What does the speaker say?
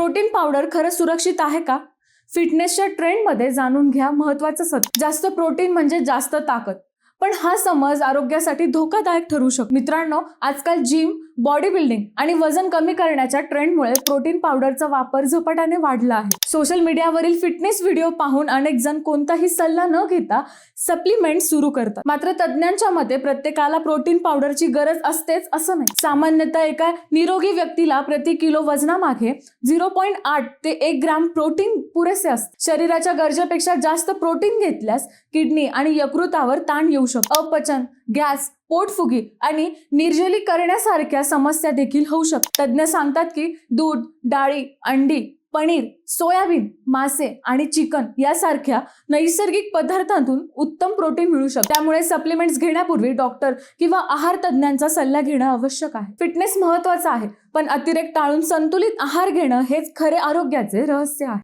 Protein powder खरं सुरक्षित आहे का? फिटनेसच्या ट्रेंडमध्ये जाणून घ्या महत्त्वाचं सत्य. जास्त प्रोटीन म्हणजे जास्त ताकद, पण हा समज आरोग्यासाठी धोकादायक ठरू शकतो. मित्रांनो, आजकाल जिम, बॉडी बिल्डिंग आणि वजन कमी करण्याच्या ट्रेंडमुळे प्रोटीन पावडरचा वापर झपाट्याने वाढला आहे. सोशल मीडियावरील फिटनेस व्हिडिओ पाहून अनेक जण कोणताही सल्ला न घेता सप्लिमेंट सुरू करतात. मात्र तज्ज्ञांच्या मते प्रत्येकाला प्रोटीन पावडरची गरज असतेच असं नाही. सामान्यतः एका निरोगी व्यक्तीला प्रति किलो वजनामागे 0.8 ते 1 ग्रॅम प्रोटीन पुरेसे असते. शरीराच्या गरजेपेक्षा जास्त प्रोटीन घेतल्यास किडनी आणि यकृतावर ताण येऊ शकतो. अपचन, गॅस, पोटफुगी आणि निर्जलीकरणासारख्या समस्या देखील होऊ शकतात. तज्ज्ञ सांगतात की दूध, डाळी, अंडी, पनीर, सोयाबीन, मासे आणि चिकन यासारख्या नैसर्गिक पदार्थांतून उत्तम प्रोटीन मिळू शकते. त्यामुळे सप्लिमेंट्स घेण्यापूर्वी डॉक्टर किंवा आहार तज्ज्ञांचा सल्ला घेणं आवश्यक आहे. फिटनेस महत्त्वाचा आहे, पण अतिरेक टाळून संतुलित आहार घेणं हेच खरे आरोग्याचे रहस्य आहे.